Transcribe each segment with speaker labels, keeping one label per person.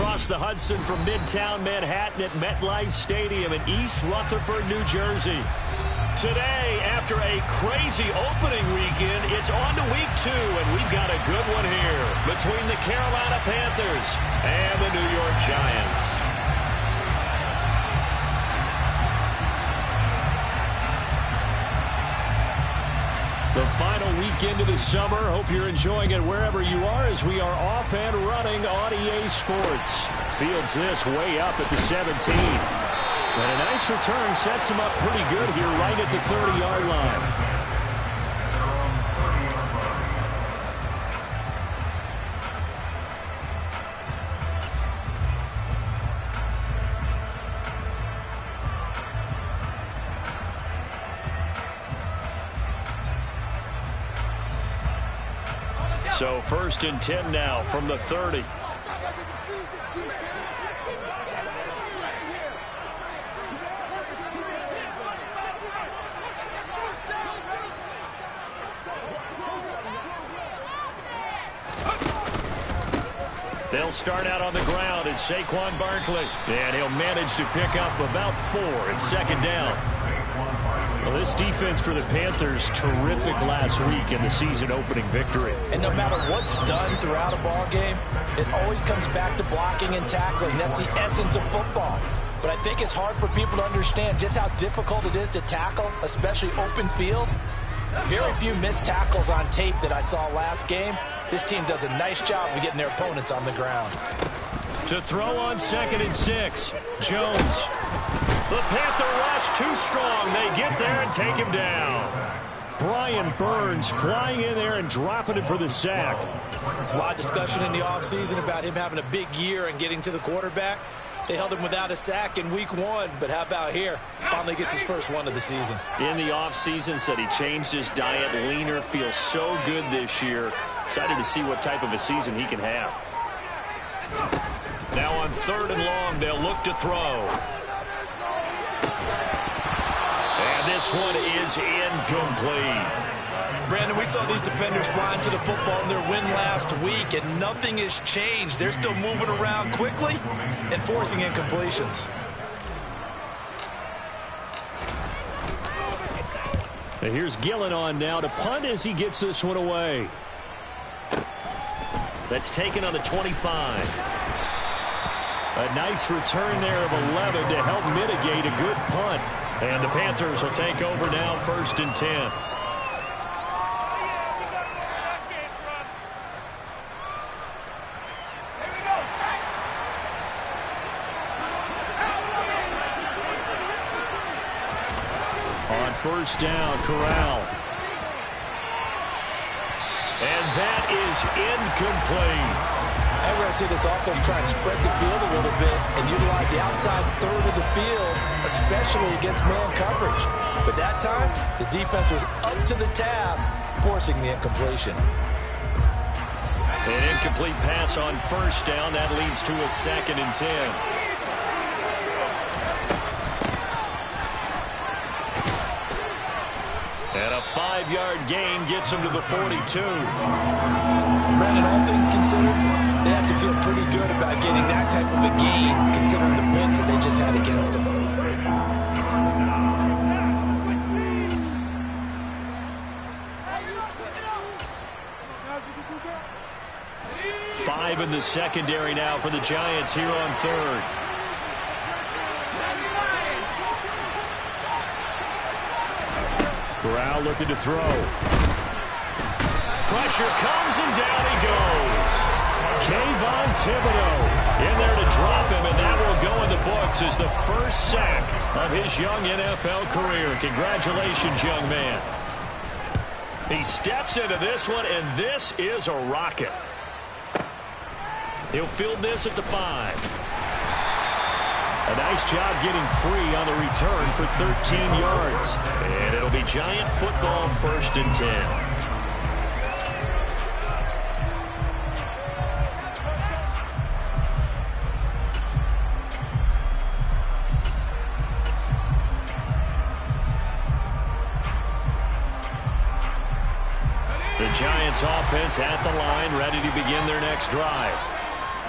Speaker 1: across the Hudson from Midtown Manhattan at MetLife Stadium in East Rutherford, New Jersey. Today, after a crazy opening weekend, it's on to week 2, and we've got a good one here between the Carolina Panthers and the New York Giants. The final weekend of the summer. Hope you're enjoying it wherever you are as we are off and running on EA Sports. Fields this way up at the 17. And a nice return sets him up pretty good here right at the 30-yard line. So 1st and 10 now from the 30. They'll start out on the ground. It's Saquon Barkley. And he'll manage to pick up about 4 at 2nd down. Well, this defense for the Panthers, terrific last week in the season-opening victory.
Speaker 2: And no matter what's done throughout a ball game, it always comes back to blocking and tackling. That's the essence of football. But I think it's hard for people to understand just how difficult it is to tackle, especially open field. Very few missed tackles on tape that I saw last game. This team does a nice job of getting their opponents on the ground.
Speaker 1: To throw on 2nd and 6, Jones. The Panther rush too strong. They get there and take him down. Brian Burns flying in there and dropping it for the sack.
Speaker 2: There's a lot of discussion in the offseason about him having a big year and getting to the quarterback. They held him without a sack in week 1, but how about here? Finally gets his first one of the season.
Speaker 1: In the offseason, said he changed his diet, leaner, feels so good this year. Excited to see what type of a season he can have. Now on 3rd and long, they'll look to throw. And this one is incomplete.
Speaker 2: Brandon, we saw these defenders flying to the football in their win last week, and nothing has changed. They're still moving around quickly and forcing incompletions.
Speaker 1: And here's Gillen on now to punt as he gets this one away. That's taken on the 25. A nice return there of 11 to help mitigate a good punt. And the Panthers will take over now 1st and 10. On 1st down, Corral. And that is incomplete.
Speaker 2: Ever I see this offense try and spread the field a little bit and utilize the outside 3rd of the field, especially against man coverage. But that time, the defense was up to the task, forcing the incompletion.
Speaker 1: An incomplete pass on 1st down. That leads to a 2nd and 10. And a 5-yard gain gets him to the 42.
Speaker 2: Brandon, all things considered, they have to feel pretty good about getting that type of a gain, considering the points that they just had against them.
Speaker 1: 5 in the secondary now for the Giants here on 3rd. Corral looking to throw. Pressure comes and down he goes. Kayvon Thibodeaux in there to drop him, and that will go in the books as the first sack of his young NFL career. Congratulations, young man. He steps into this one, and this is a rocket. He'll field this at the 5. A nice job getting free on the return for 13 yards. And it'll be Giant football 1st and 10. The Giants offense at the line, ready to begin their next drive.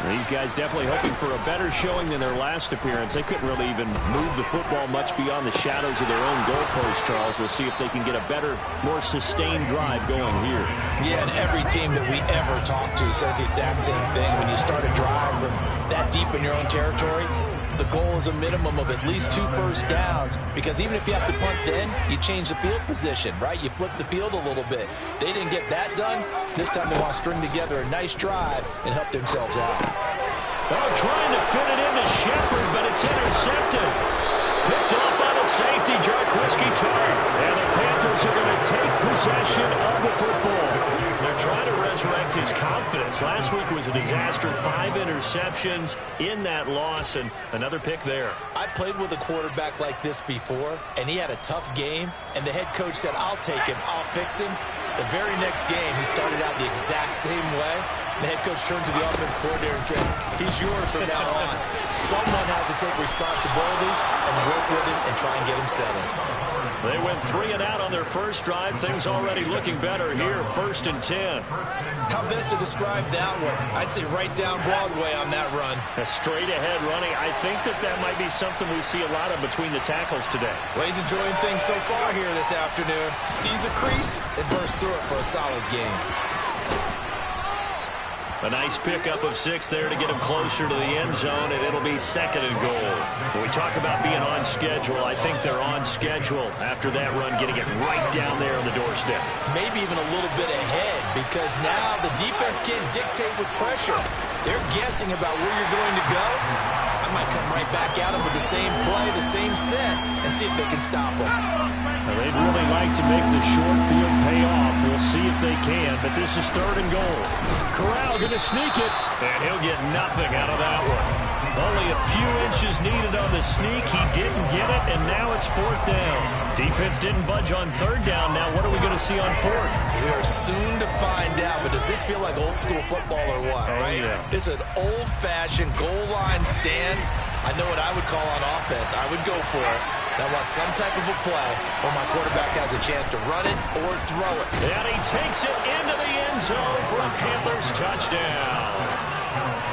Speaker 1: These guys definitely hoping for a better showing than their last appearance. They couldn't really even move the football much beyond the shadows of their own goalpost, Charles. We'll see if they can get a better, more sustained drive going here.
Speaker 2: Yeah, and every team that we ever talk to says the exact same thing. When you start a drive from that deep in your own territory, the goal is a minimum of at least 2 first downs, because even if you have to punt then, you change the field position, right? You flip the field a little bit. They didn't get that done. This time they want to string together a nice drive and help themselves out.
Speaker 1: Oh, trying to fit it into Shepard, but it's intercepted. Picked off by the safety, Jarquiski Tartt. And the Panthers are going to take possession of the football. They're trying to resurrect his confidence. Last week was a disaster. 5 interceptions in that loss, and another pick there.
Speaker 2: I played with a quarterback like this before, and he had a tough game, and the head coach said, I'll take him, I'll fix him. The very next game, he started out the exact same way. The head coach turned to the offense coordinator and said, he's yours from now on. Someone has to take responsibility and work with him and try and get him settled.
Speaker 1: They went 3 and out on their first drive. Things already looking better here. 1st and 10.
Speaker 2: How best to describe that one? I'd say right down Broadway on that run.
Speaker 1: A straight ahead running. I think that might be something we see a lot of between the tackles today.
Speaker 2: Well, he's enjoying things so far here this afternoon. Sees a crease and bursts through it for a solid game.
Speaker 1: A nice pickup of 6 there to get him closer to the end zone, and it'll be 2nd and goal. When we talk about being on schedule, I think they're on schedule after that run, getting it right down there on the doorstep.
Speaker 2: Maybe even a little bit ahead, because now the defense can't dictate with pressure. They're guessing about where you're going to go. I might come right back at them with the same play, the same set, and see if they can stop them.
Speaker 1: Well, they'd really like to make the short field pay off. We'll see if they can, but this is 3rd and goal. Corral going to sneak it, and he'll get nothing out of that one. Only a few inches needed on the sneak. He didn't get it, and now it's 4th down. Defense didn't budge on 3rd down. Now what are we going to see on 4th?
Speaker 2: We are soon to find out, but does this feel like old school football or what?
Speaker 1: Oh,
Speaker 2: right?
Speaker 1: Yeah.
Speaker 2: It's an old-fashioned goal line stand. I know what I would call on offense. I would go for it. I want some type of a play where my quarterback has a chance to run it or throw it.
Speaker 1: And he takes it into the end zone for a Panthers touchdown.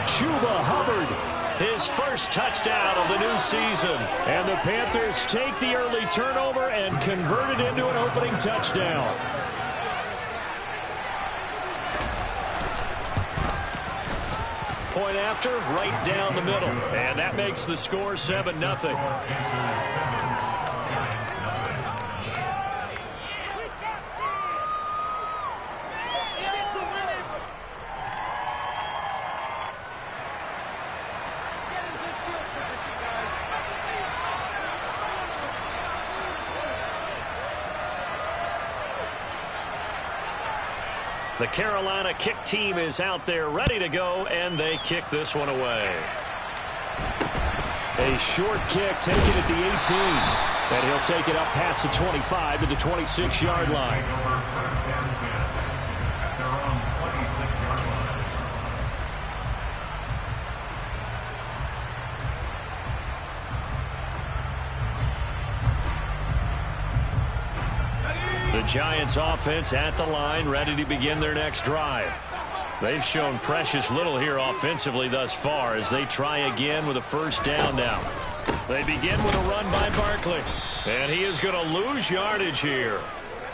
Speaker 1: Chuba Hubbard, his first touchdown of the new season. And the Panthers take the early turnover and convert it into an opening touchdown. Point after, right down the middle. And that makes the score 7-0. The Carolina kick team is out there ready to go, and they kick this one away. A short kick taken at the 18. And he'll take it up past the 25 to the 26-yard line. The Giants offense at the line, ready to begin their next drive. They've shown precious little here offensively thus far as they try again with a 1st down now. They begin with a run by Barkley, and he is going to lose yardage here.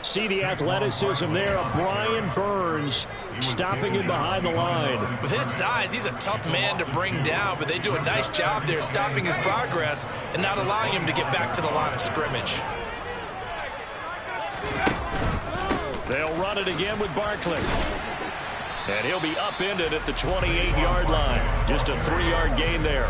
Speaker 1: See the athleticism there of Brian Burns stopping him behind the line.
Speaker 2: With his size, he's a tough man to bring down, but they do a nice job there stopping his progress and not allowing him to get back to the line of scrimmage.
Speaker 1: They'll run it again with Barkley. And he'll be upended at the 28-yard line. Just a 3-yard gain there.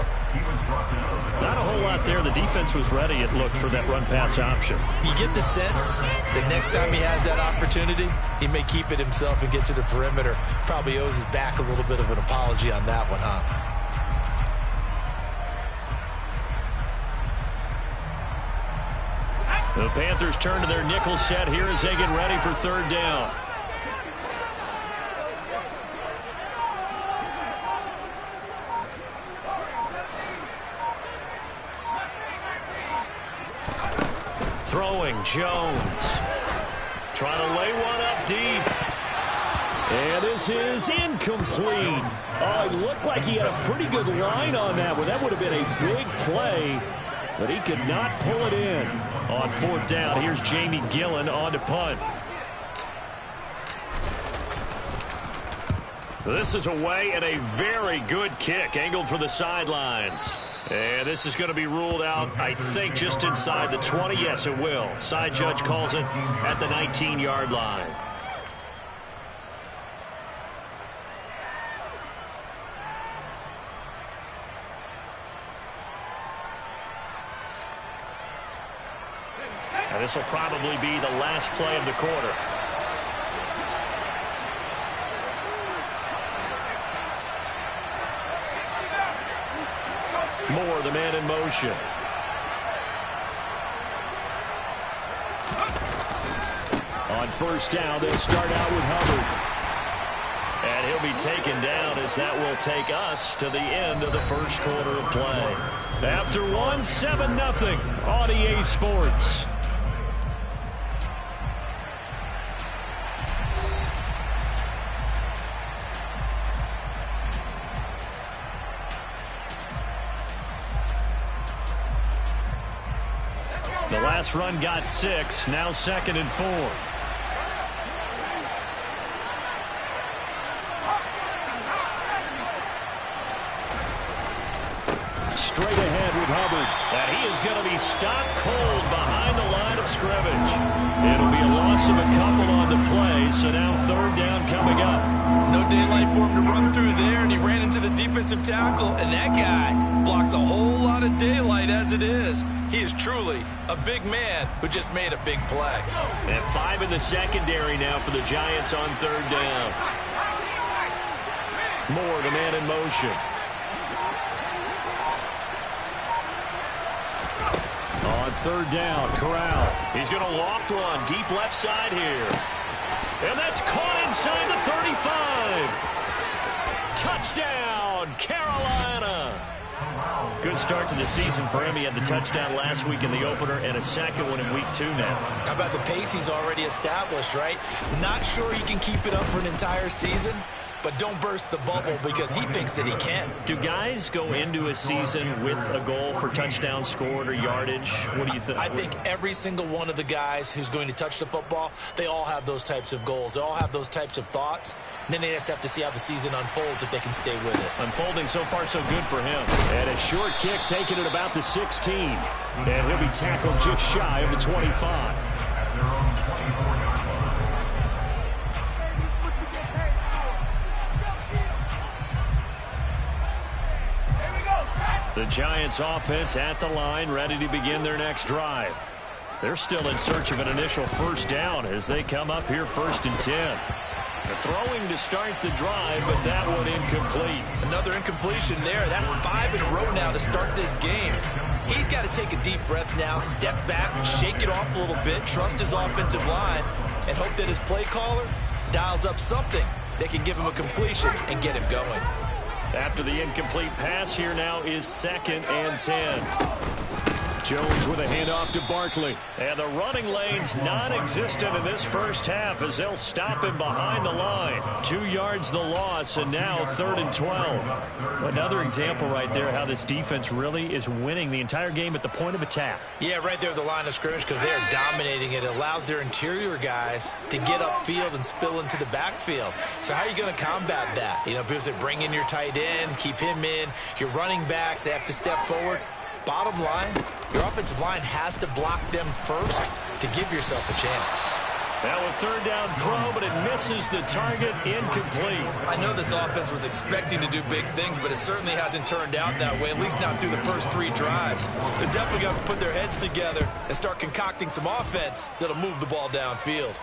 Speaker 1: Not a whole lot there. The defense was ready, it looked, for that run-pass option.
Speaker 2: You get the sense that next time he has that opportunity, he may keep it himself and get to the perimeter. Probably owes his back a little bit of an apology on that one, huh?
Speaker 1: The Panthers turn to their nickel set here as they get ready for 3rd down. Throwing Jones. Trying to lay one up deep. And this is incomplete. Oh, it looked like he had a pretty good line on that one. That would have been a big play, but he could not pull it in. On 4th down, here's Jamie Gillen on to punt. This is away and a very good kick angled for the sidelines. And this is going to be ruled out, I think, just inside the 20. Yes, it will. Side judge calls it at the 19-yard line. And this will probably be the last play of the quarter. Moore, the man in motion. On 1st down, they'll start out with Hubbard. And he'll be taken down as that will take us to the end of the first quarter of play. After 1, 7-0 on EA Sports. The last run got 6, now 2nd and 4. Straight ahead with Hubbard. And he is going to be stopped cold behind the line of scrimmage. It'll be a loss of a couple on the play, so now 3rd down coming up.
Speaker 2: No daylight for him to run through there, and he ran into the defensive tackle, and that guy blocks a whole lot of daylight as it is. He is truly a big man who just made a big play.
Speaker 1: And 5 in the secondary now for the Giants on 3rd down. Moore, the man in motion. On 3rd down, Corral. He's going to loft one deep left side here. And that's caught inside the 35. Touchdown, Carolina. Good start to the season for him. He had the touchdown last week in the opener and a second one in week 2 now.
Speaker 2: How about the pace he's already established, right? Not sure he can keep it up for an entire season, but don't burst the bubble because he thinks that he can.
Speaker 1: Do guys go into a season with a goal for touchdowns scored or yardage? What do you think?
Speaker 2: I think every single one of the guys who's going to touch the football, they all have those types of goals. They all have those types of thoughts. And then they just have to see how the season unfolds if they can stay with it.
Speaker 1: Unfolding so far so good for him. And a short kick taken at about the 16. And he'll be tackled just shy of the 25. The Giants offense at the line, ready to begin their next drive. They're still in search of an initial 1st down as they come up here 1st and 10. They're throwing to start the drive, but that one incomplete.
Speaker 2: Another incompletion there. That's 5 in a row now to start this game. He's got to take a deep breath now, step back, shake it off a little bit, trust his offensive line, and hope that his play caller dials up something that can give him a completion and get him going.
Speaker 1: After the incomplete pass, here now is 2nd and 10. Jones with a handoff to Barkley. And the running lane's non-existent in this first half as they'll stop him behind the line. 2 yards the loss, and now 3rd and 12. Another example right there how this defense really is winning the entire game at the point of attack.
Speaker 2: Yeah, right there at the line of scrimmage because they are dominating it. It allows their interior guys to get upfield and spill into the backfield. So how are you going to combat that? You know, people say bring in your tight end, keep him in. Your running backs, they have to step forward. Bottom line, your offensive line has to block them first to give yourself a chance.
Speaker 1: Now a 3rd down throw, but it misses the target, incomplete.
Speaker 2: I know this offense was expecting to do big things, but it certainly hasn't turned out that way, at least not through the first 3 drives. They're definitely going to put their heads together and start concocting some offense that'll move the ball downfield.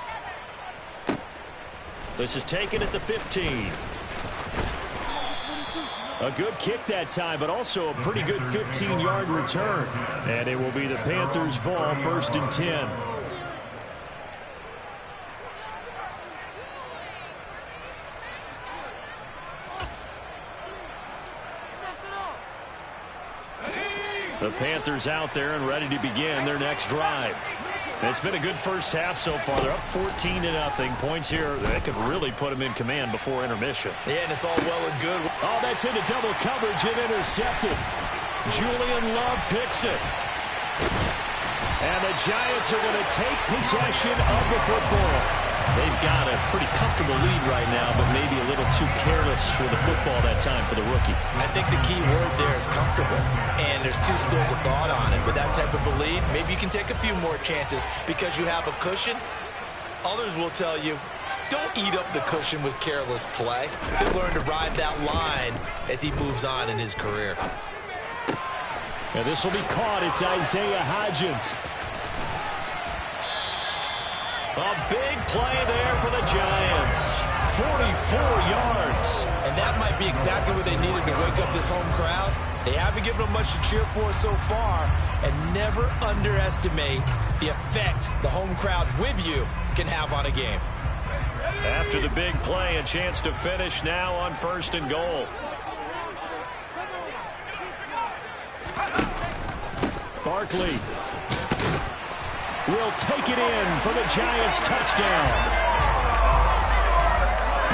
Speaker 1: This is taken at the 15. A good kick that time, but also a pretty good 15-yard return. And it will be the Panthers' ball, 1st and 10. The Panthers out there and ready to begin their next drive. It's been a good first half so far. They're up 14-0. Points here that could really put them in command before intermission.
Speaker 2: Yeah, and it's all well and good.
Speaker 1: Oh, that's into double coverage and intercepted. Julian Love picks it. And the Giants are going to take possession of the football. They've got a pretty comfortable lead right now, but maybe a little too careless with the football that time for the rookie.
Speaker 2: I think the key word there is comfortable, and there's two schools of thought on it. With that type of a lead, maybe you can take a few more chances because you have a cushion. Others will tell you, don't eat up the cushion with careless play. He'll learn to ride that line as he moves on in his career.
Speaker 1: And this will be caught. It's Isaiah Hodgins. A big play there for the Giants. 44 yards.
Speaker 2: And that might be exactly what they needed to wake up this home crowd. They haven't given them much to cheer for so far. And never underestimate the effect the home crowd with you can have on a game.
Speaker 1: After the big play, a chance to finish now on 1st and goal. Barkley will take it in for the Giants touchdown.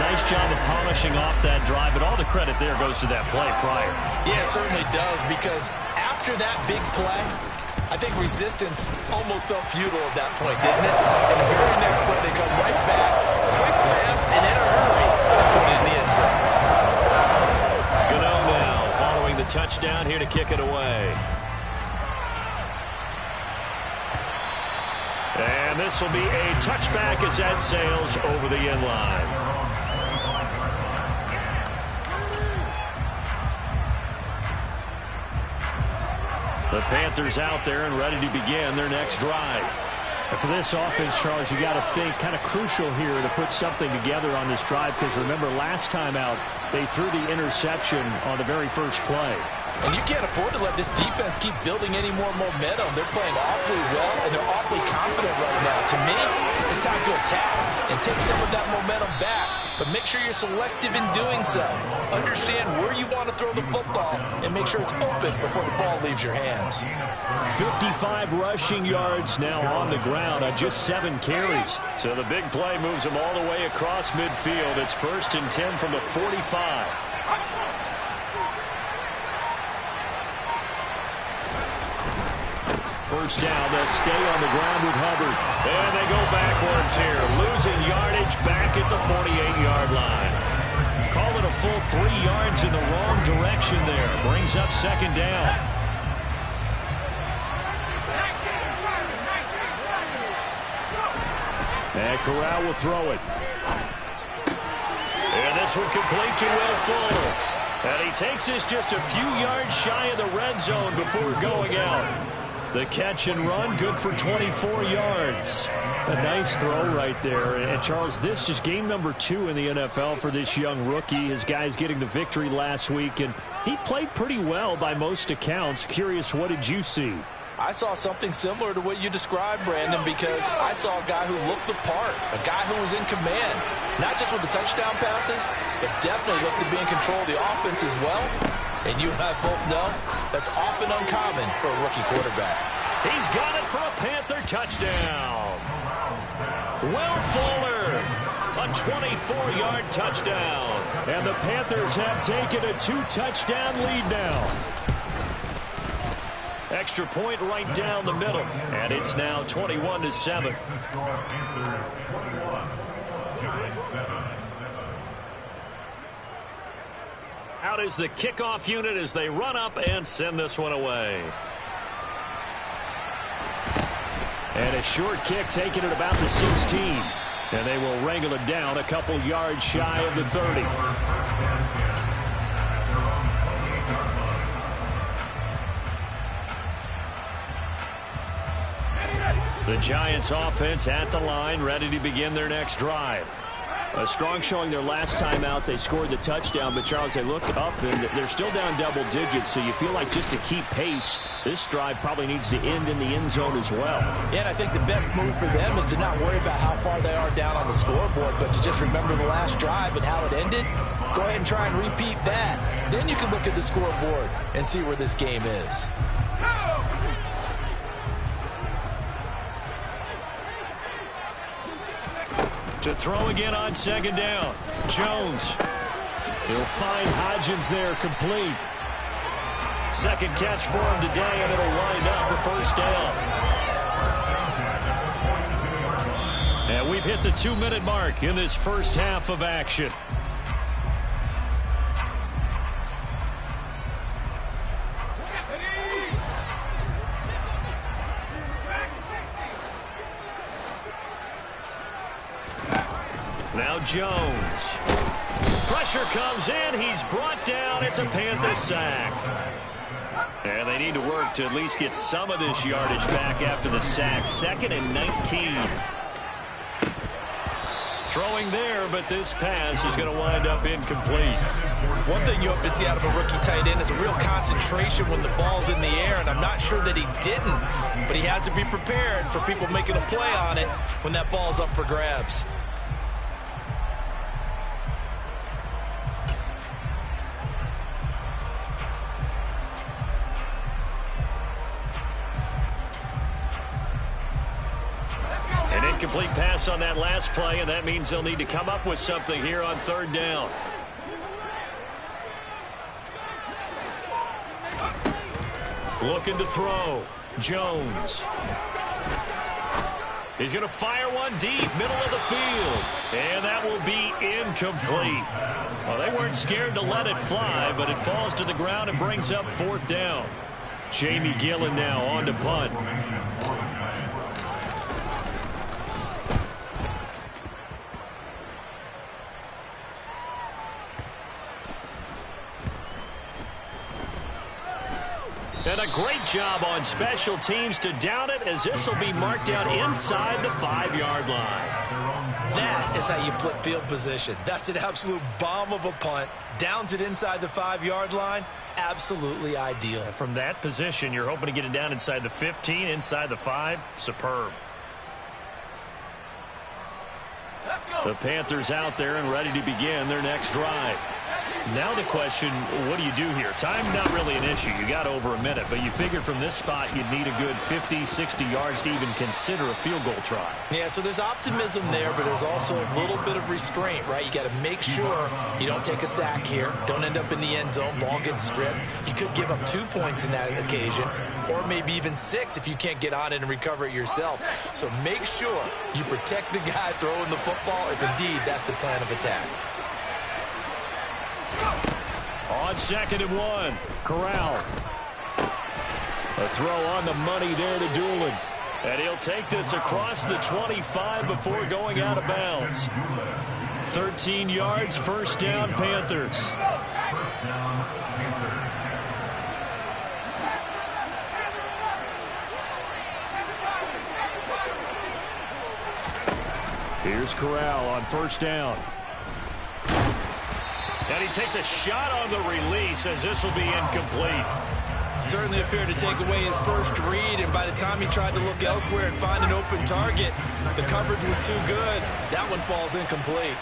Speaker 1: Nice job of polishing off that drive, but all the credit there goes to that play prior.
Speaker 2: Yeah, it certainly does, because after that big play, I think resistance almost felt futile at that point, didn't it? And the very next play, they come right back, quick, fast, and in a hurry, and put it in the end zone.
Speaker 1: Gano now following the touchdown here to kick it away. And this will be a touchback as that sails over the end line. The Panthers out there and ready to begin their next drive. And for this offense, Charles, you got to think kind of crucial here to put something together on this drive, because remember last time out they threw the interception on the very first play.
Speaker 2: And you can't afford to let this defense keep building any more momentum. They're playing awfully well, and they're awfully confident right now. To me, it's time to attack and take some of that momentum back. But make sure you're selective in doing so. Understand where you want to throw the football and make sure it's open before the ball leaves your hands.
Speaker 1: 55 rushing yards now on the ground on just 7 carries. So the big play moves them all the way across midfield. It's 1st and 10 from the 45. First down, they'll stay on the ground with Hubbard. And they go backwards here, losing yardage back at the 48-yard line. Call it a full 3 yards in the wrong direction there. Brings up 2nd down. And Corral will throw it. And this one complete to Will Fuller. And he takes this just a few yards shy of the red zone before going out. The catch and run, good for 24 yards. A nice throw right there. And, Charles, this is game number 2 in the NFL for this young rookie. His guys getting the victory last week, and he played pretty well by most accounts. Curious, what did you see?
Speaker 2: I saw something similar to what you described, Brandon, because I saw a guy who looked the part, a guy who was in command, not just with the touchdown passes, but definitely looked to be in control of the offense as well. And you and I both know that's often uncommon for a rookie quarterback.
Speaker 1: He's got it for a Panther touchdown. Will Fuller, a 24-yard touchdown. And the Panthers have taken a 2-touchdown lead now. Extra point right down the middle. And it's now 21-7. Out is the kickoff unit as they run up and send this one away. And a short kick taken at about the 16. And they will wrangle it down a couple yards shy of the 30. The Giants offense at the line, ready to begin their next drive. A strong showing their last time out. They scored the touchdown, but Charles, they look up and they're still down double digits, so you feel like just to keep pace, this drive probably needs to end in the end zone as well.
Speaker 2: Yeah, and I think the best move for them is to not worry about how far they are down on the scoreboard, but to just remember the last drive and how it ended. Go ahead and try and repeat that. Then you can look at the scoreboard and see where this game is.
Speaker 1: To throw again on second down. Jones. He'll find Hodgins there, complete. Second catch for him today, and it'll wind up a first down. And we've hit the 2-minute mark in this first half of action. Now Jones. Pressure comes in. He's brought down. It's a Panther sack. And they need to work to at least get some of this yardage back after the sack. 2nd and 19. Throwing there, but this pass is going to wind up incomplete.
Speaker 2: One thing you hope to see out of a rookie tight end is a real concentration when the ball's in the air, and I'm not sure that he didn't, but he has to be prepared for people making a play on it when that ball's up for grabs.
Speaker 1: Incomplete pass on that last play, and that means they'll need to come up with something here on 3rd down. Looking to throw. Jones. He's going to fire one deep, middle of the field. And that will be incomplete. Well, they weren't scared to let it fly, but it falls to the ground and brings up 4th down. Jamie Gillen now on to punt. And a great job on special teams to down it, as this will be marked out inside the 5-yard line.
Speaker 2: That is how you flip field position. That's an absolute bomb of a punt. Downs it inside the 5-yard line. Absolutely ideal.
Speaker 1: From that position, you're hoping to get it down inside the 15, inside the 5. Superb. The Panthers out there and ready to begin their next drive. Now the question, what do you do here? Time not really an issue. You got over a minute, but you figured from this spot you'd need a good 50, 60 yards to even consider a field goal try.
Speaker 2: Yeah, so there's optimism there, but there's also a little bit of restraint, right? You got to make sure you don't take a sack here. Don't end up in the end zone. Ball gets stripped. You could give up 2 points in that occasion, or maybe even 6 if you can't get on it and recover it yourself. So make sure you protect the guy throwing the football if indeed that's the plan of attack.
Speaker 1: On 2nd and 1, Corral. A throw on the money there to Doolin. And he'll take this across the 25 before going out of bounds. 13 yards, first down, Panthers. Here's Corral on first down. And he takes a shot on the release, as this will be incomplete.
Speaker 2: Certainly appeared to take away his first read, and by the time he tried to look elsewhere and find an open target, the coverage was too good. That one falls incomplete.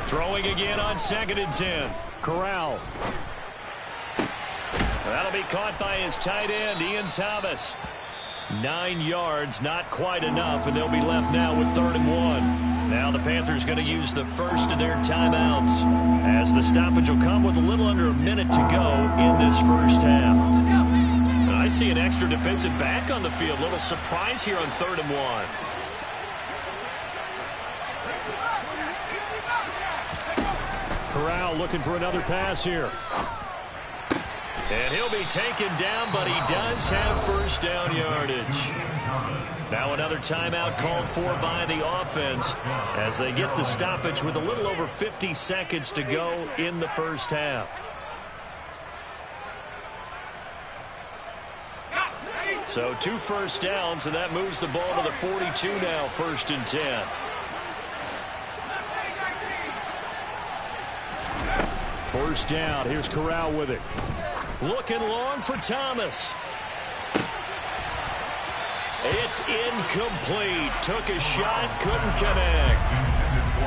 Speaker 1: Throwing again on 2nd and 10. Corral. That'll be caught by his tight end, Ian Thomas. 9 yards, not quite enough, and they'll be left now with 3rd and 1. Now the Panthers going to use the first of their timeouts, as the stoppage will come with a little under a minute to go in this first half. And I see an extra defensive back on the field. Little surprise here on 3rd and 1. Corral looking for another pass here. And he'll be taken down, but he does have first down yardage. Now another timeout called for by the offense as they get the stoppage with a little over 50 seconds to go in the first half. So 2 first downs, and that moves the ball to the 42 now, 1st and 10. First down, here's Corral with it. Looking long for Thomas. It's incomplete. Took a shot, couldn't connect.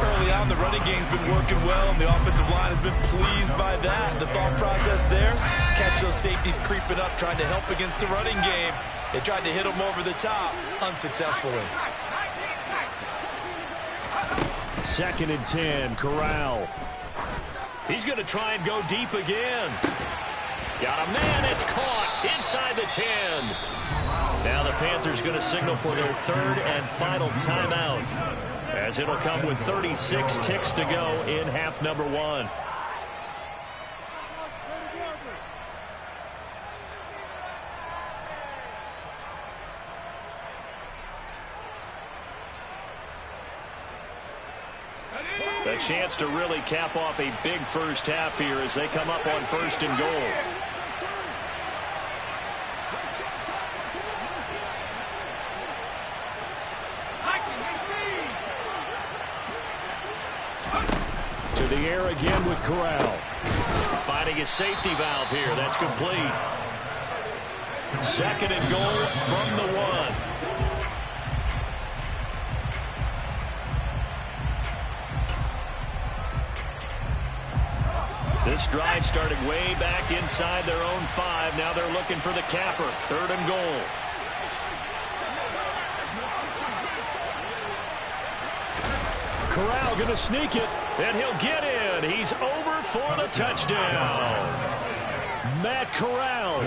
Speaker 2: Early on, the running game's been working well, and the offensive line has been pleased by that. The thought process there, catch those safeties creeping up, trying to help against the running game. They tried to hit them over the top, unsuccessfully.
Speaker 1: 2nd and 10, Corral. He's going to try and go deep again. Got a man, it's caught inside the 10. Now the Panthers going to signal for their 3rd and final timeout, as it'll come with 36 ticks to go in half number 1. A chance to really cap off a big first half here as they come up on 1st and goal. To the air again with Corral. Finding a safety valve here. That's complete. 2nd and goal from the 1. This drive started way back inside their own 5. Now they're looking for the capper. 3rd and goal. Corral going to sneak it, and he'll get in. He's over for the touchdown. Matt Corral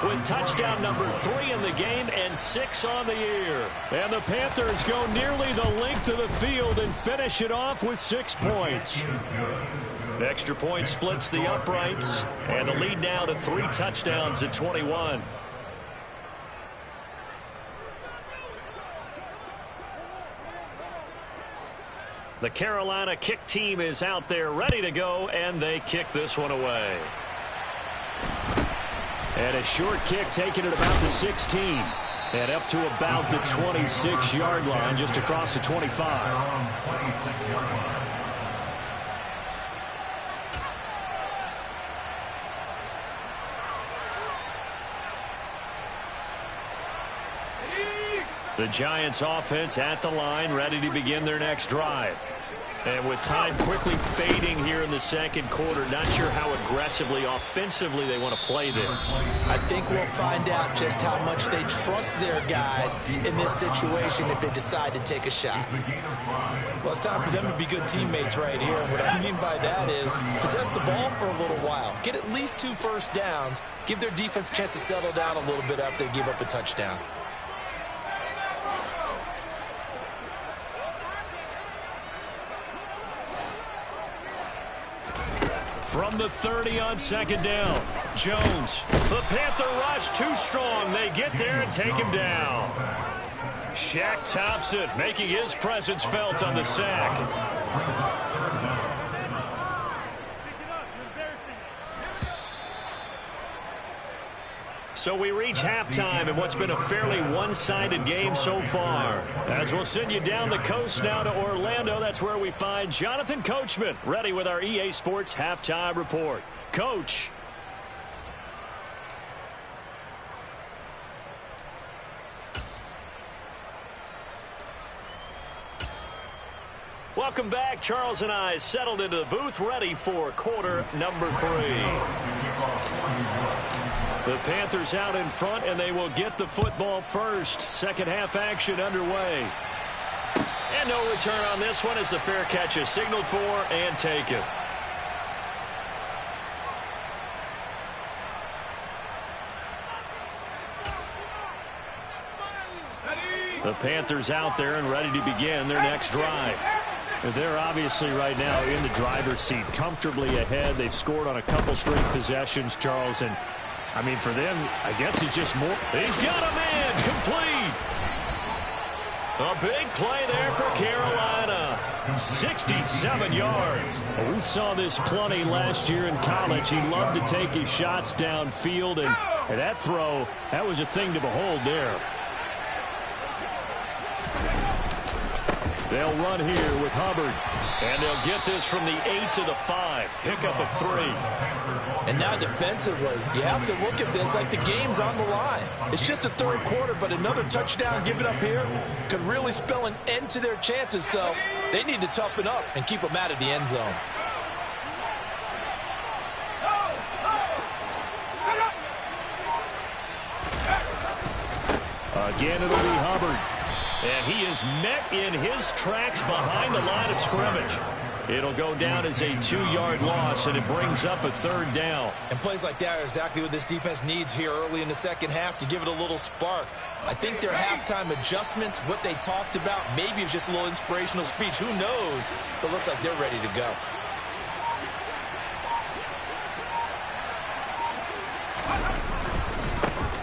Speaker 1: with touchdown number 3 in the game and 6 on the year. And the Panthers go nearly the length of the field and finish it off with 6 points. The extra point splits the uprights, and the lead now to 3 touchdowns at 21. The Carolina kick team is out there ready to go, and they kick this one away. And a short kick taken at about the 16. And up to about the 26-yard line, just across the 25. The Giants offense at the line, ready to begin their next drive. And with time quickly fading here in the 2nd quarter, not sure how aggressively, offensively they want to play this.
Speaker 2: I think we'll find out just how much they trust their guys in this situation if they decide to take a shot. Well, it's time for them to be good teammates right here. And what I mean by that is possess the ball for a little while. Get at least 2 first downs. Give their defense a chance to settle down a little bit after they give up a touchdown.
Speaker 1: From the 30 on 2nd down, Jones. The Panther rush too strong. They get there and take him down. Shaq Thompson making his presence felt on the sack. So we reach halftime in what's been a fairly one-sided game so far. As we'll send you down the coast now to Orlando, that's where we find Jonathan Coachman, ready with our EA Sports Halftime Report. Coach. Welcome back. Charles and I settled into the booth, ready for quarter number 3. The Panthers out in front, and they will get the football first. 2nd half action underway. And no return on this one as the fair catch is signaled for and taken. The Panthers out there and ready to begin their next drive. They're obviously right now in the driver's seat, comfortably ahead. They've scored on a couple straight possessions, Charles, and I mean, for them, I guess it's just more. He's got a man, complete. A big play there for Carolina. 67 yards. We saw this plenty last year in college. He loved to take his shots downfield, and that throw, that was a thing to behold there. They'll run here with Hubbard. And they'll get this from the 8 to the 5. Pick up a 3.
Speaker 2: And now defensively, you have to look at this like the game's on the line. It's just the third quarter, but another touchdown given up here could really spell an end to their chances. So they need to toughen up and keep them out of the end zone.
Speaker 1: Again, it'll be Hubbard. And he is met in his tracks behind the line of scrimmage. It'll go down as a 2-yard loss, and it brings up a 3rd down.
Speaker 2: And plays like that are exactly what this defense needs here early in the second half to give it a little spark. I think their halftime adjustment, what they talked about, maybe it's just a little inspirational speech. Who knows? But it looks like they're ready to go.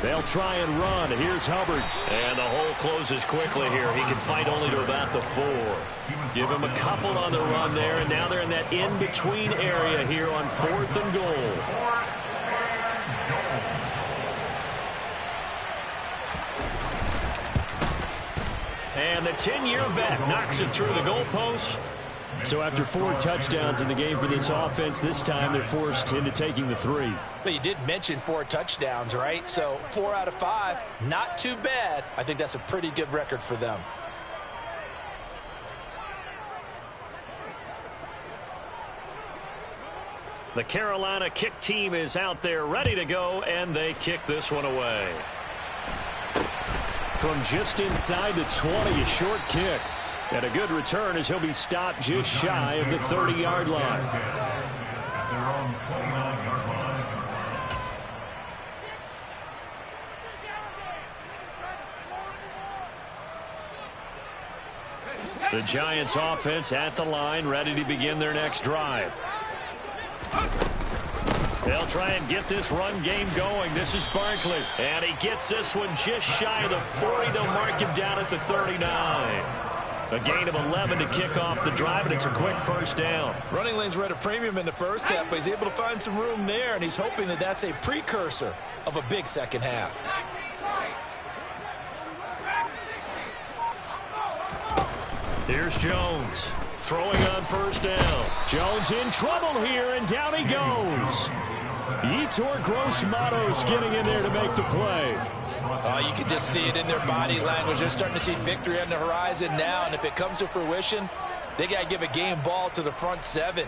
Speaker 1: They'll try and run. Here's Hubbard. And the hole closes quickly here. He can fight only to about the 4. Give him a couple on the run there, and now they're in that in-between area here on 4th and goal. And the 10-year vet knocks it through the goalpost. So after 4 touchdowns in the game for this offense, this time they're forced into taking the 3.
Speaker 2: But you did mention 4 touchdowns, right? So 4 out of 5, not too bad. I think that's a pretty good record for them.
Speaker 1: The Carolina kick team is out there ready to go, and they kick this one away. From just inside the 20, a short kick. And a good return as he'll be stopped just shy of the 30-yard line. The Giants offense at the line, ready to begin their next drive. They'll try and get this run game going. This is Barkley. And he gets this one just shy of the 40. They'll mark him down at the 39. A gain of 11 to kick off the drive, and it's a quick 1st down.
Speaker 2: Running lanes were at a premium in the first half, but he's able to find some room there, and he's hoping that that's a precursor of a big second half.
Speaker 1: Here's Jones. Throwing on 1st down. Jones in trouble here, and down he goes. Yetur Gross-Matos getting in there to make the play.
Speaker 2: You can just see it in their body language. They're starting to see victory on the horizon now, and if it comes to fruition, they got to give a game ball to the front 7.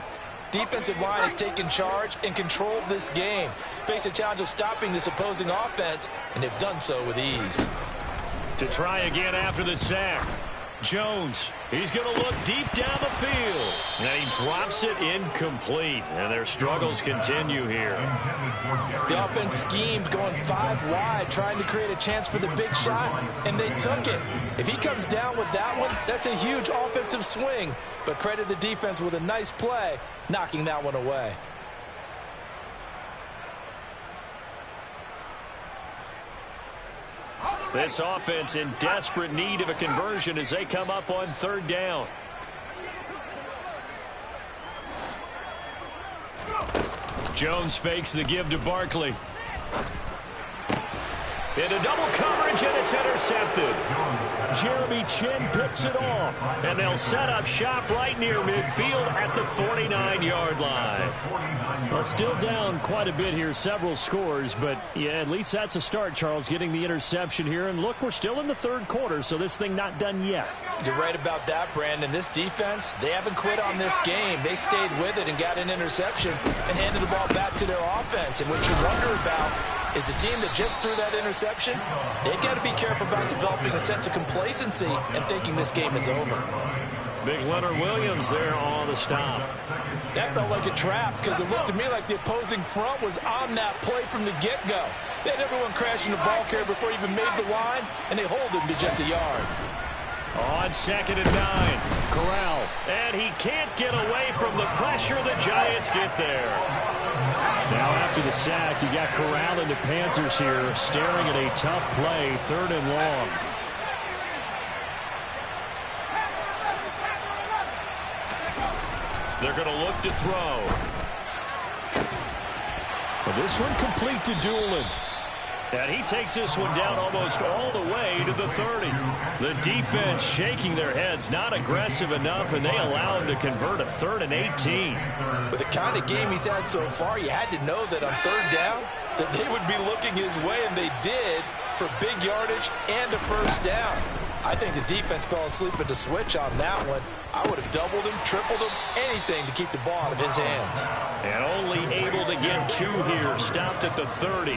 Speaker 2: Defensive line has taken charge and controlled this game. Face a challenge of stopping this opposing offense, and they've done so with ease.
Speaker 1: To try again after the sack. Jones, he's going to look deep down the field. And he drops it incomplete. And their struggles continue here.
Speaker 2: The offense schemed going 5 wide, trying to create a chance for the big shot, and they took it. If he comes down with that one, that's a huge offensive swing. But credit the defense with a nice play, knocking that one away.
Speaker 1: This offense in desperate need of a conversion as they come up on 3rd down. Jones fakes the give to Barkley. Into double coverage, and it's intercepted. Jeremy Chinn picks it off, and they'll set up shop right near midfield at the 49-yard line. Well, still down quite a bit here, several scores, but yeah, at least that's a start, Charles, getting the interception here. And look, we're still in the 3rd quarter, so this thing not done yet.
Speaker 2: You're right about that, Brandon. This defense, they haven't quit on this game. They stayed with it and got an interception and handed the ball back to their offense. And what you wonder about is the team that just threw that interception, they got to be careful about developing a sense of complacency and thinking this game is over.
Speaker 1: Big Leonard Williams there on the stop.
Speaker 2: That felt like a trap because it looked to me like the opposing front was on that play from the get-go. They had everyone crashing the ball carrier before he even made the line, and they hold him to just a yard.
Speaker 1: On 2nd and 9, Corral. And he can't get away from the pressure. The Giants get there. Now after the sack, you got Corral and the Panthers here staring at a tough play, 3rd and long. They're going to look to throw. Well, this one complete to Doolin. And he takes this one down almost all the way to the 30. The defense shaking their heads, not aggressive enough, and they allow him to convert a 3rd and 18.
Speaker 2: With the kind of game he's had so far, you had to know that on 3rd down that they would be looking his way, and they did, for big yardage and a 1st down. I think the defense fell asleep at the switch on that one. I would have doubled him, tripled him, anything to keep the ball out of his hands.
Speaker 1: And only able to get 2 here, stopped at the 30.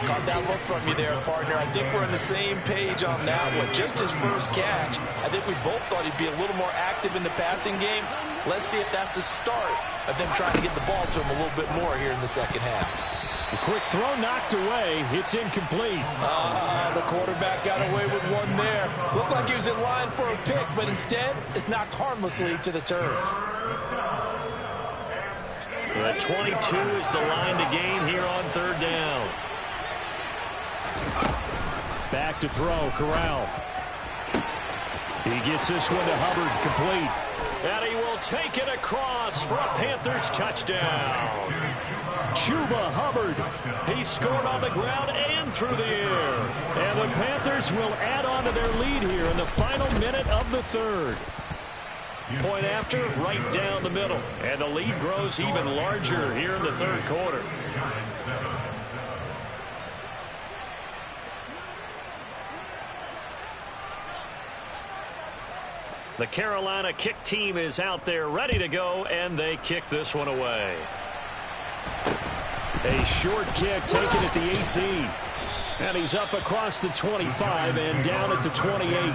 Speaker 2: Caught that look from you there, partner. I think we're on the same page on that one. Just his first catch, I think we both thought he'd be a little more active in the passing game. Let's see if that's the start of them trying to get the ball to him a little bit more here in the second half.
Speaker 1: A quick throw knocked away. It's incomplete.
Speaker 2: The quarterback got away with one there. Looked like he was in line for a pick, but instead it's knocked harmlessly to the turf.
Speaker 1: The 22 is the line to gain here on 3rd down. Back to throw, Corral. He gets this one to Hubbard, complete. And he will take it across for a Panthers touchdown. Chuba Hubbard. He scored on the ground and through the air. And the Panthers will add on to their lead here in the final minute of the 3rd. Point after, right down the middle. And the lead grows even larger here in the 3rd quarter. The Carolina kick team is out there ready to go, and they kick this one away. A short kick taken at the 18. And he's up across the 25 and down at the 28.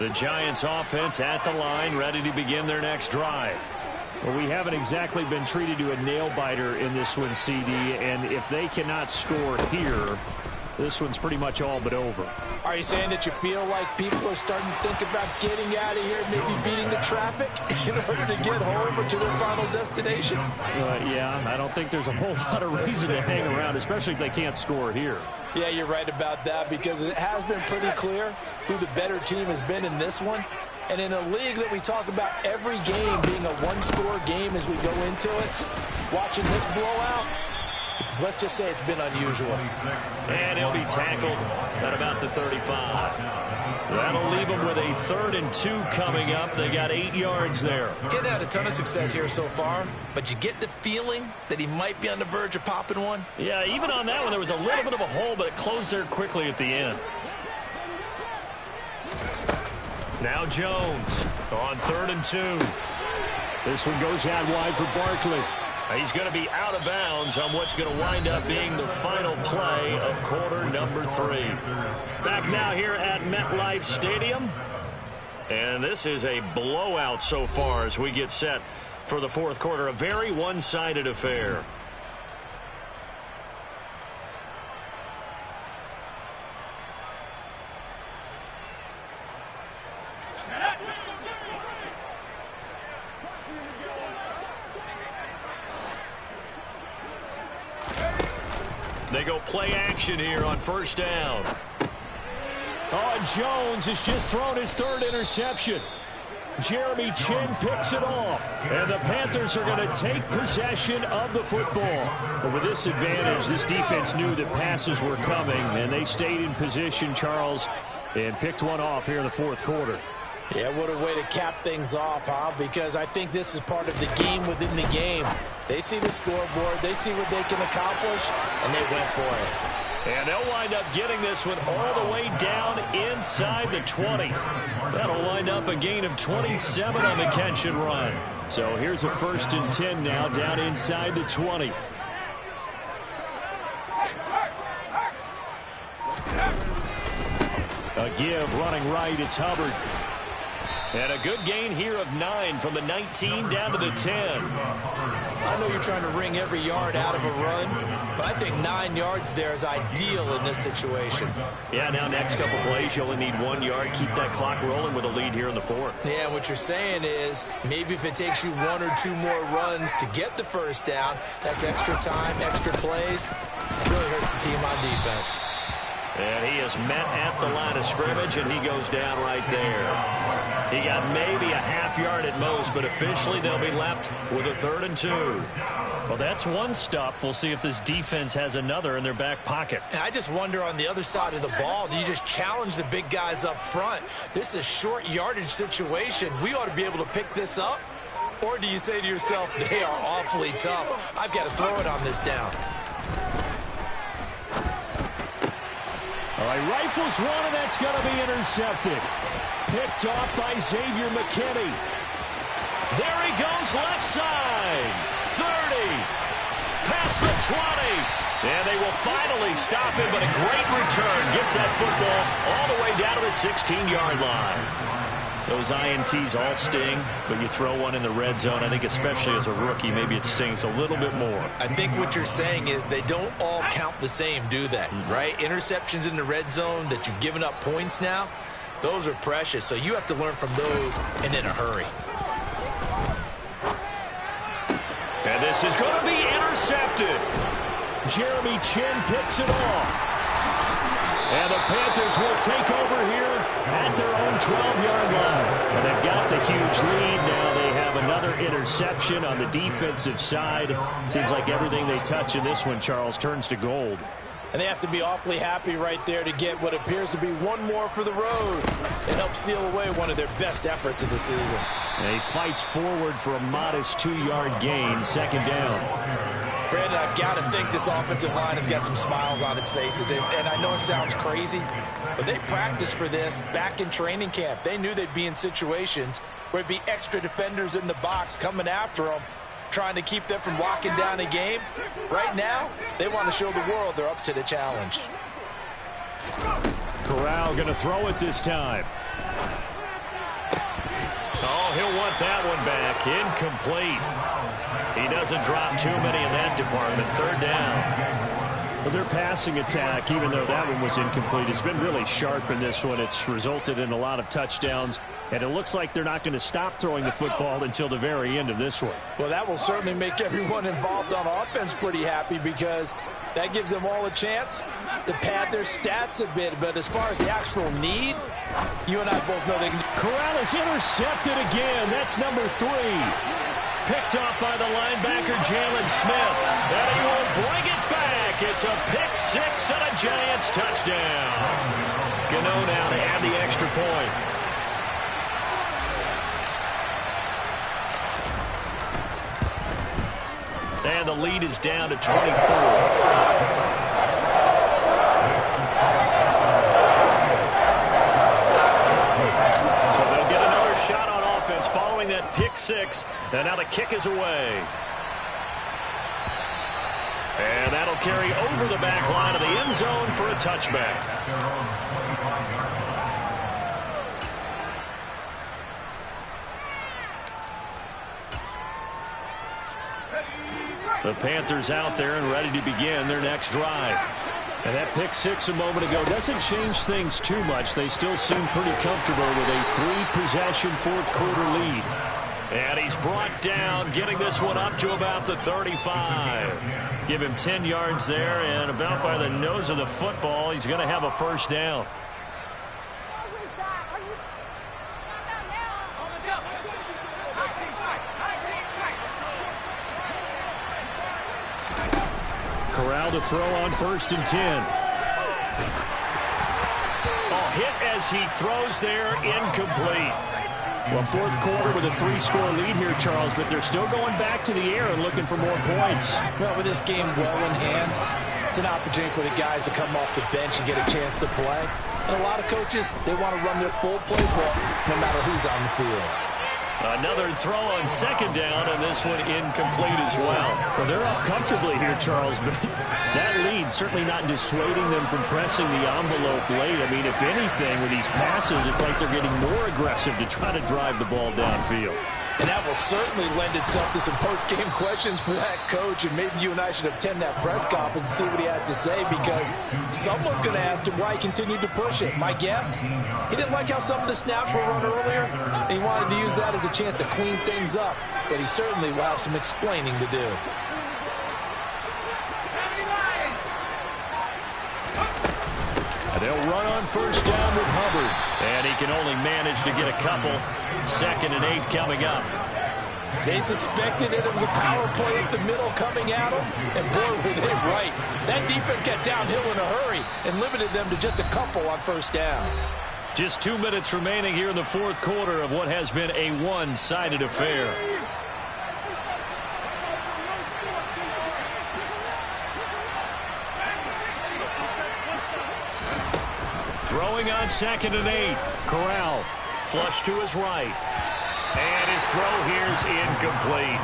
Speaker 1: The Giants offense at the line, ready to begin their next drive. Well, we haven't exactly been treated to a nail-biter in this one, CD, and if they cannot score here, this one's pretty much all but over.
Speaker 2: Are you saying that you feel like people are starting to think about getting out of here, maybe beating the traffic in order to get home or to their final destination?
Speaker 1: Yeah, I don't think there's a whole lot of reason to hang around, especially if they can't score here.
Speaker 2: Yeah, you're right about that, because it has been pretty clear who the better team has been in this one. And in a league that we talk about every game being a one-score game as we go into it, watching this blowout, let's just say it's been unusual.
Speaker 1: And he'll be tackled at about the 35. That'll leave them with a 3rd and 2 coming up. They got 8 yards there.
Speaker 2: Getting had a ton of success here so far, but you get the feeling that he might be on the verge of popping one.
Speaker 1: Yeah, even on that one, there was a little bit of a hole, but it closed there quickly at the end. Now Jones on 3rd and 2. This one goes out wide for Barkley. He's going to be out of bounds on what's going to wind up being the final play of quarter number 3. Back now here at MetLife Stadium. And this is a blowout so far as we get set for the 4th quarter. A very one-sided affair. They go play action here on 1st down. Oh, Jones has just thrown his 3rd interception. Jeremy Chinn picks it off. And the Panthers are going to take possession of the football. But with this advantage, this defense knew that passes were coming, and they stayed in position, Charles, and picked one off here in the 4th quarter.
Speaker 2: Yeah, what a way to cap things off, huh? Because I think this is part of the game within the game. They see the scoreboard, they see what they can accomplish, and they went for it.
Speaker 1: And they'll wind up getting this one all the way down inside the 20. That'll wind up a gain of 27 on the catch and run. So here's a 1st and 10 now down inside the 20. A give running right, it's Hubbard. And a good gain here of 9 from the 19 down to the 10.
Speaker 2: I know you're trying to wring every yard out of a run, but I think 9 yards there is ideal in this situation.
Speaker 1: Yeah, now next couple plays, you only need 1 yard. Keep that clock rolling with a lead here in the 4th.
Speaker 2: Yeah, what you're saying is maybe if it takes you 1 or 2 more runs to get the 1st down, that's extra time, extra plays. It really hurts the team on defense.
Speaker 1: And he is met at the line of scrimmage, and he goes down right there. He got maybe a half yard at most, but officially they'll be left with a 3rd and 2. Well, that's one stuff. We'll see if this defense has another in their back pocket.
Speaker 2: I just wonder on the other side of the ball, do you just challenge the big guys up front? This is a short yardage situation. We ought to be able to pick this up. Or do you say to yourself, they are awfully tough. I've got to throw it on this down.
Speaker 1: All right, rifles one, and that's going to be intercepted. Picked off by Xavier McKinney. There he goes, left side. 30. Past the 20. And they will finally stop him, but a great return. Gets that football all the way down to the 16-yard line. Those INTs all sting, but you throw one in the red zone, I think especially as a rookie, maybe it stings a little bit more.
Speaker 2: I think what you're saying is they don't all count the same, do they? Right? Interceptions in the red zone that you've given up points now, those are precious. So you have to learn from those and in a hurry.
Speaker 1: And this is going to be intercepted. Jeremy Chinn picks it off. And the Panthers will take over here at their own 12-yard line. And they've got the huge lead. Now they have another interception on the defensive side. Seems like everything they touch in this one, Charles, turns to gold.
Speaker 2: And they have to be awfully happy right there to get what appears to be one more for the road and help seal away one of their best efforts of the season.
Speaker 1: And he fights forward for a modest 2-yard gain, 2nd down.
Speaker 2: Brandon, I've got to think this offensive line has got some smiles on its faces. And I know it sounds crazy, but they practiced for this back in training camp. They knew they'd be in situations where it'd be extra defenders in the box coming after them, trying to keep them from locking down a game. Right now, they want to show the world they're up to the challenge.
Speaker 1: Corral going to throw it this time. Oh, he'll want that one back. Incomplete. He doesn't drop too many in that department. 3rd down. Well, their passing attack, even though that one was incomplete, has been really sharp in this one. It's resulted in a lot of touchdowns, and it looks like they're not going to stop throwing the football until the very end of this one.
Speaker 2: Well, that will certainly make everyone involved on offense pretty happy because that gives them all a chance to pad their stats a bit. But as far as the actual need, you and I both know they can.
Speaker 1: Corral is intercepted again. That's number 3. Picked off by the linebacker, Jalen Smith. And he will bring it back. It's a pick 6 and a Giants touchdown. Gano now to add the extra point. And the lead is down to 24. Following that pick 6, and now the kick is away. And that'll carry over the back line of the end zone for a touchback. The Panthers out there and ready to begin their next drive. And that pick 6 a moment ago doesn't change things too much. They still seem pretty comfortable with a 3-possession 4th-quarter lead. And he's brought down, getting this one up to about the 35. Give him 10 yards there, and about by the nose of the football, he's going to have a 1st down. Corral to throw on 1st and 10. Oh, hit as he throws there, incomplete. Well, 4th quarter with a 3-score lead here, Charles, but they're still going back to the air and looking for more points.
Speaker 2: Well, with this game well in hand, it's an opportunity for the guys to come off the bench and get a chance to play. And a lot of coaches, they want to run their full playbook no matter who's on the field.
Speaker 1: Another throw on 2nd down, and this one incomplete as well. Well, they're up comfortably here, Charles, but that lead certainly not dissuading them from pressing the envelope late. I mean, if anything, with these passes, it's like they're getting more aggressive to try to drive the ball downfield.
Speaker 2: And that will certainly lend itself to some post-game questions for that coach, and maybe you and I should attend that press conference and see what he has to say, because someone's going to ask him why he continued to push it. My guess, he didn't like how some of the snaps were run earlier, and he wanted to use that as a chance to clean things up, but he certainly will have some explaining to do.
Speaker 1: They'll run on first down with Hubbard. And he can only manage to get a couple. 2nd and 8 coming up.
Speaker 2: They suspected it was a power play up the middle coming at them, and boy, were they right. That defense got downhill in a hurry and limited them to just a couple on first down.
Speaker 1: Just 2 minutes remaining here in the 4th quarter of what has been a one-sided affair. Throwing on 2nd and 8. Corral flush to his right. And his throw here's incomplete.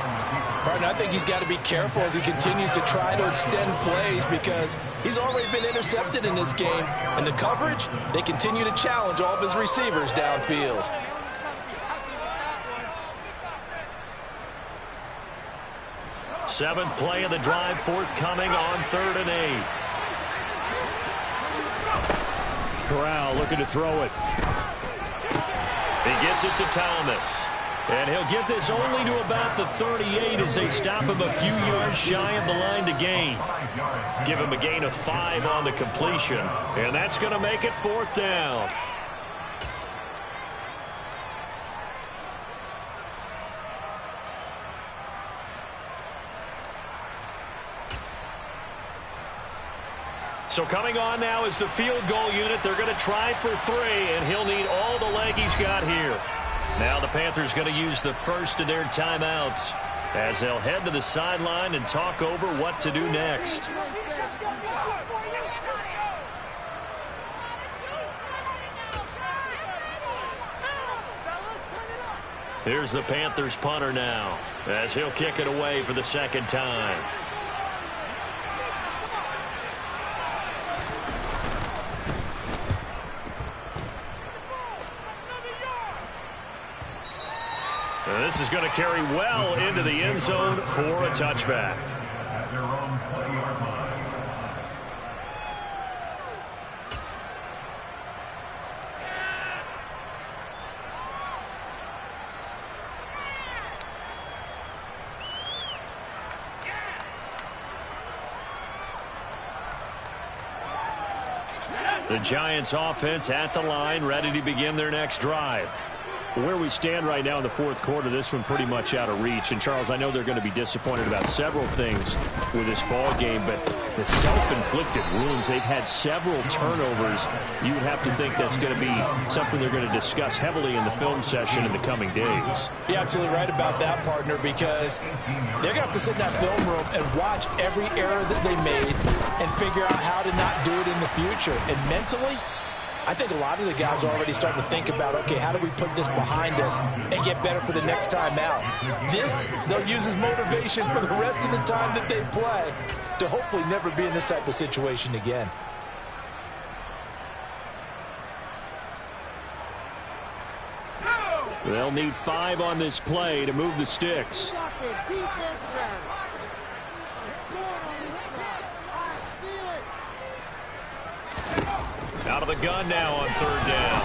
Speaker 2: Partner, I think he's got to be careful as he continues to try to extend plays because he's already been intercepted in this game. And the coverage, they continue to challenge all of his receivers downfield.
Speaker 1: Seventh play of the drive, forthcoming on 3rd and 8. Corral looking to throw it. He gets it to Thomas. And he'll get this only to about the 38 as they stop him a few yards shy of the line to gain. Give him a gain of 5 on the completion. And that's going to make it 4th down. So coming on now is the field goal unit. They're going to try for 3, and he'll need all the leg he's got here. Now the Panthers going to use the first of their timeouts as they'll head to the sideline and talk over what to do next. Here's the Panthers punter now as he'll kick it away for the 2nd time. This is going to carry well into the end zone for a touchback. The Giants offense at the line, ready to begin their next drive. Where we stand right now in the 4th quarter, this one pretty much out of reach. And, Charles, I know they're going to be disappointed about several things with this ball game, but the self-inflicted wounds, they've had several turnovers. You would have to think that's going to be something they're going to discuss heavily in the film session in the coming days.
Speaker 2: You're absolutely right about that, partner, because they're going to have to sit in that film room and watch every error that they made and figure out how to not do it in the future. And mentally, I think a lot of the guys are already starting to think about, okay, how do we put this behind us and get better for the next time out? This, they'll use as motivation for the rest of the time that they play to hopefully never be in this type of situation again.
Speaker 1: They'll need 5 on this play to move the sticks. Out of the gun now on 3rd down.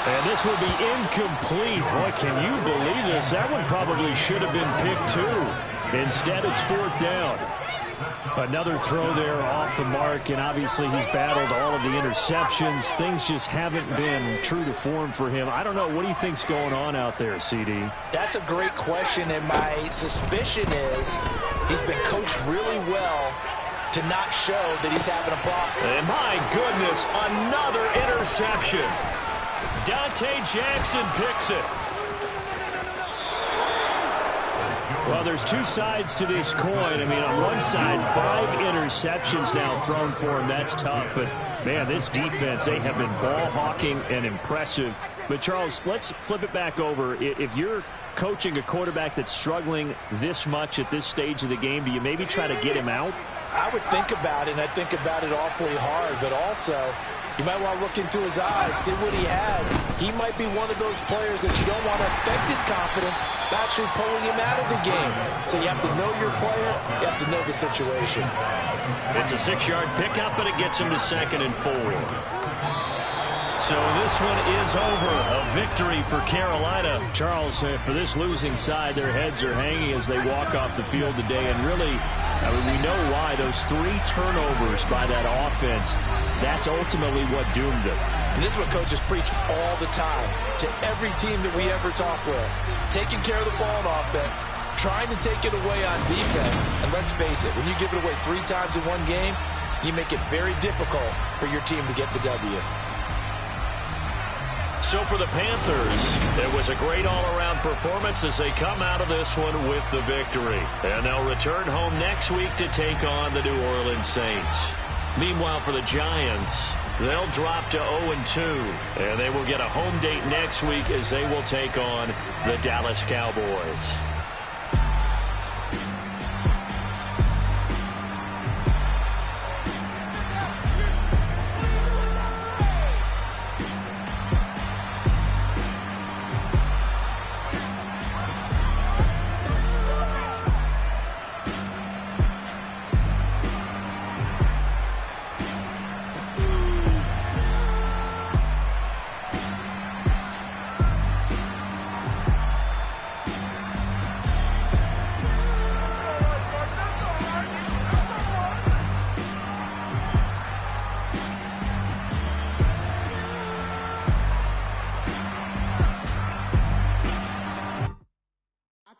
Speaker 1: And this will be incomplete. Boy, can you believe this? That one probably should have been picked too. Instead, it's 4th down. Another throw there off the mark, and obviously he's battled all of the interceptions. Things just haven't been true to form for him. I don't know. What do you think's going on out there, CD?
Speaker 2: That's a great question, and my suspicion is he's been coached really well to not show that he's having a problem.
Speaker 1: And my goodness, another interception. Dante Jackson picks it. Well, there's 2 sides to this coin. I mean, on one side, 5 interceptions now thrown for him. That's tough. But, man, this defense, they have been ball hawking and impressive. But, Charles, let's flip it back over. If you're coaching a quarterback that's struggling this much at this stage of the game, do you maybe try to get him out?
Speaker 2: I would think about it, and I think about it awfully hard, but also you might want to look into his eyes, see what he has. He might be one of those players that you don't want to affect his confidence by actually pulling him out of the game. So you have to know your player, you have to know the situation.
Speaker 1: It's a 6-yard pickup, but it gets him to 2nd and 4. So this one is over. A victory for Carolina.
Speaker 3: Charles, for this losing side, their heads are hanging as they walk off the field today. And really, we know why. Those 3 turnovers by that offense, that's ultimately what doomed them.
Speaker 2: And this is what coaches preach all the time to every team that we ever talk with. Taking care of the ball on offense, trying to take it away on defense. And let's face it, when you give it away 3 times in one game, you make it very difficult for your team to get the W.
Speaker 1: So for the Panthers, it was a great all-around performance as they come out of this one with the victory. And they'll return home next week to take on the New Orleans Saints. Meanwhile, for the Giants, they'll drop to 0-2, and they will get a home date next week as they will take on the Dallas Cowboys.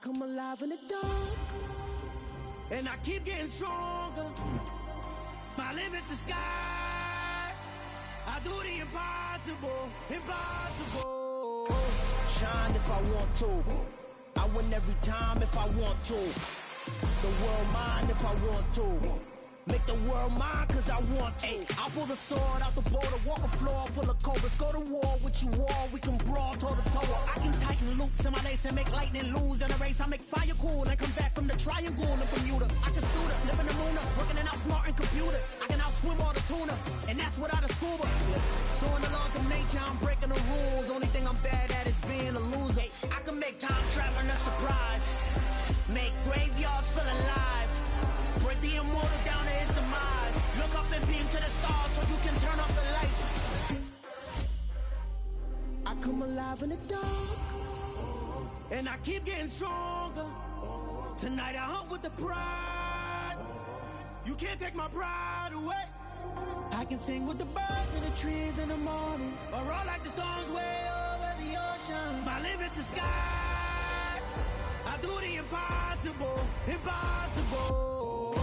Speaker 4: Come alive in the dark, and I keep getting stronger. My limit's the sky. I do the impossible, impossible. Shine if I want to. I win every time if I want to. The world mine if I want to. Make the world mine cause I want to. I'll pull the sword out the border, walk a floor full of cobras. Go to war with you all, we can brawl toe to toe. I can tighten loops in my lace and make lightning lose in a race. I make fire cool and come back from the triangle in Bermuda. I can suit up, live in the moon up, working and outsmarting computers. I can outswim all the tuna, and that's without a scuba. So in the laws of nature, I'm breaking the rules. Only thing I'm bad at is being a loser. I can make time traveling a surprise. Make graveyards feel alive. Break the immortal down to his demise. Look up and beam to the stars so you can turn off the lights. I come alive in the dark, and I keep getting stronger. Tonight I hunt with the pride. You can't take my pride away. I can sing with the birds and the trees in the morning, or roll like the storms way over the ocean. My limit's the sky. I do the impossible, impossible.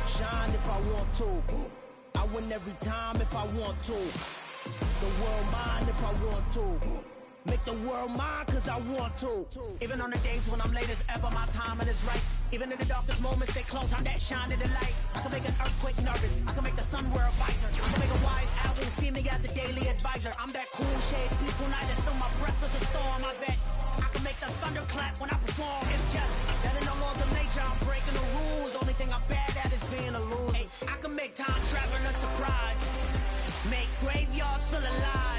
Speaker 4: Shine if I want to. I win every time if I want to. The world mine if I want to. Make the world mine cause I want to. Even on the days when I'm late as ever, my timing is right. Even in the darkest moments, they close, I'm that shining the light. I can make an earthquake nervous, I can make the sun wear a visor. I can make a wise owl see me as a daily advisor. I'm that cool shade, peaceful night, and still my breath is a storm, I bet. I can make the thunder clap when I perform. It's just that in the laws of nature, I'm breaking the